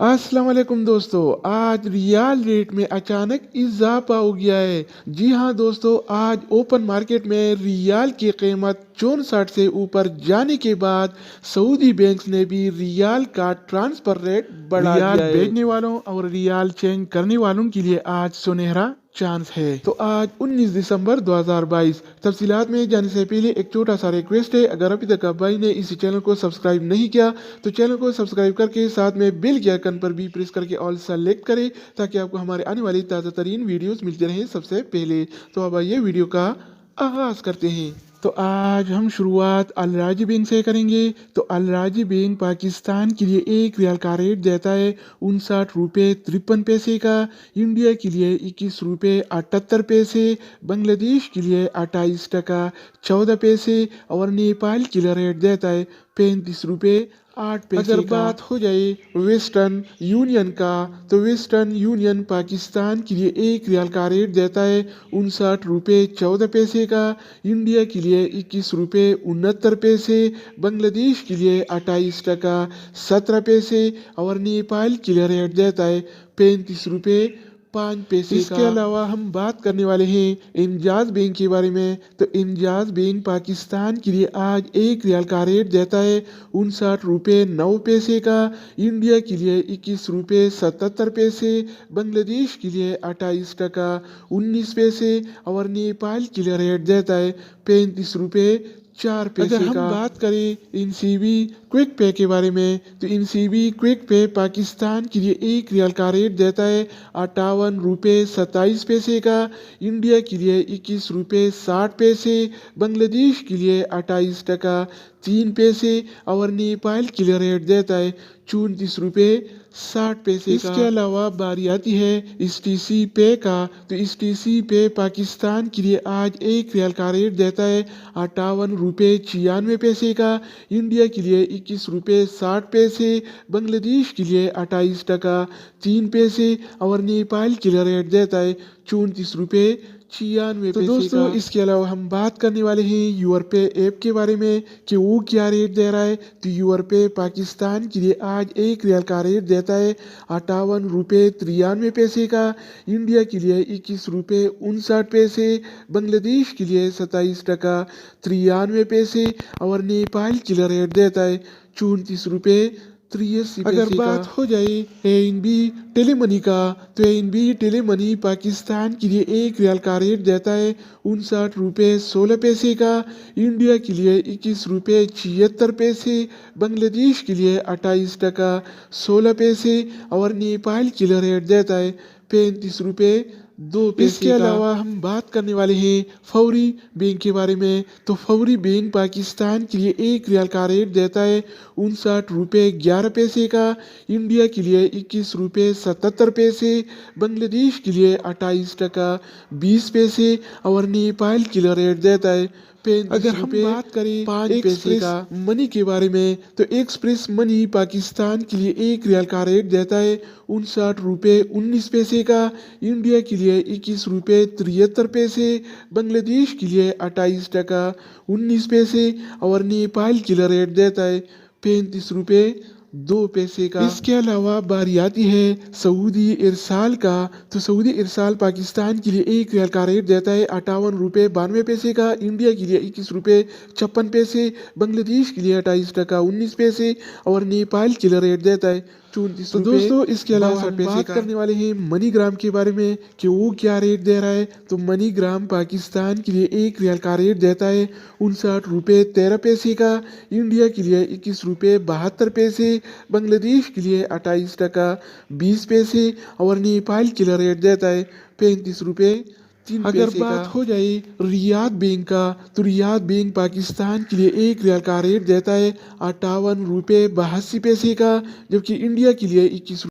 अस्सलाम वालेकुम दोस्तों, आज रियाल रेट में अचानक इजाफा हो गया है। जी हाँ दोस्तों, आज ओपन मार्केट में रियाल की कीमत 64 से ऊपर जाने के बाद सऊदी बैंक ने भी रियाल का ट्रांसफर रेट बढ़ा दिया है। रियाल भेजने वालों और रियाल चेंज करने वालों के लिए आज सुनहरा चांस है। तो आज 19 दिसंबर 2022 तफसीलात में जाने से पहले एक छोटा सा रिक्वेस्ट है, अगर अभी तक आप भाई ने इस चैनल को सब्सक्राइब नहीं किया तो चैनल को सब्सक्राइब करके साथ में बेल के आइकन पर भी प्रेस करके ऑल सेलेक्ट करें ताकि आपको हमारे आने वाली ताज़ा तरीन वीडियोस मिलते रहें सबसे पहले। तो अब ये वीडियो का आगाज करते हैं। तो आज हम शुरुआत अल राजी बैंक से करेंगे। तो अल राजी बैंक पाकिस्तान के लिए एक रियाल का रेट देता है 59 रुपये 53 पैसे का, इंडिया के लिए 21 रुपये 78 पैसे, बांग्लादेश के लिए 28 टका 14 पैसे और नेपाल के लिए रेट देता है 35 रुपये 8 पैसे। अगर बात हो जाए वेस्टर्न यूनियन का, तो वेस्टर्न यूनियन पाकिस्तान के लिए एक रियाल का रेट देता है 59 रुपये 14 पैसे का, इंडिया के लिए 21 रुपये 69 पैसे, बांग्लादेश के लिए 28 टका 17 पैसे और नेपाल के लिए रेट देता है 35 रुपये 5 पैसे। इसके अलावा हम बात करने वाले हैं इमजाज बैंक के बारे में। तो इमजाज बैंक पाकिस्तान के लिए आज एक रियाल का रेट देता है 59 रुपये 9 पैसे का, इंडिया के लिए 21 रुपये 77 पैसे, बांग्लादेश के लिए 28 टका 19 पैसे और नेपाल के लिए रेट देता है 35 रुपये 4 पैसे। अगर हम बात करें इनसीबी क्विक पे के बारे में, तो इनसीबी क्विक पे पाकिस्तान के लिए एक रियाल का रेट देता है 58 रुपये 27 पैसे का, इंडिया के लिए 21 रुपये 60 पैसे, बांग्लादेश के लिए 28 टका 3 पैसे और नेपाल के लिए रेट देता है 34 रुपये 60 पैसे का। इसके अलावा बारी आती है STC पे का। तो STC पे पाकिस्तान के लिए आज एक रियाल का रेट देता है 58 रुपये 96 पैसे का, इंडिया के लिए 21 रुपये 60 पैसे, बांग्लादेश के लिए 28 टका 3 पैसे और नेपाल के लिए रेट देता है 34 रुपये 96 पैसे। तो दोस्तों इसके अलावा हम बात करने वाले हैं यूरपे ऐप के बारे में कि वो क्या रेट दे रहा है। तो यूरपे पाकिस्तान के लिए आज एक रियाल का रेट देता है 58 रुपये 93 पैसे का, इंडिया के लिए 21 रुपये 59 पैसे, बांग्लादेश के लिए 27 टका 93 पैसे और नेपाल के लिए रेट देता है 34 रुपये 83 पैसे। अगर बात हो जाए ANB टेलीमनी का, तो ANB टेलीमनी पाकिस्तान के लिए एक रियाल का रेट देता है 59 रुपये 16 पैसे का, इंडिया के लिए 21 रुपये 76 पैसे, बांग्लादेश के लिए 28 टका 16 पैसे और नेपाल के लिए रेट देता है 35 रुपये 2 पैसे। इसके अलावा हम बात करने वाले हैं फौरी बैंक के बारे में। तो फौरी बैंक पाकिस्तान के लिए एक रियाल का रेट देता है 59 रुपये 11 पैसे का, इंडिया के लिए 21 रुपये 77 पैसे, बांग्लादेश के लिए 28 टका 20 पैसे और नेपाल के लिए रेट देता है 35 अगर हम बात करें 5 पैसे का मनी के बारे में, तो एक्सप्रेस मनी पाकिस्तान के लिए एक रियाल का रेट देता है 59 रुपये 19 पैसे का, इंडिया के लिए 21 रुपये 73 पैसे, बांग्लादेश के लिए 28 टका 19 पैसे और नेपाल के लिए रेट देता है 35 रुपये 2 पैसे का। इसके अलावा बारी आती है सऊदी इरसाल का। तो सऊदी इरसाल पाकिस्तान के लिए एक रियाल का रेट देता है 58 रुपये 92 पैसे का, इंडिया के लिए 21 रुपये 56 पैसे, बांग्लादेश के लिए 28 टका 19 पैसे और नेपाल के लिए रेट देता है 34 रुपये। दोस्तों इसके अलावा हम बात करने वाले हैं मनीग्राम के बारे में कि वो क्या रेट दे रहा है। तो मनीग्राम पाकिस्तान के लिए एक रियाल का रेट देता है 59 रुपये 13 पैसे का, इंडिया के लिए 21 रुपये 72 पैसे, बांग्लादेश के लिए 28 टका 20 पैसे और नेपाल के लिए रेट देता है 35 रुपये 3 पैसे। अगर बात हो जाए रियाद बैंक का, तो रियाद बैंक पाकिस्तान के लिए एक रियाल का रेट देता है 58 रुपये 82 पैसे का, जबकि इंडिया के लिए 21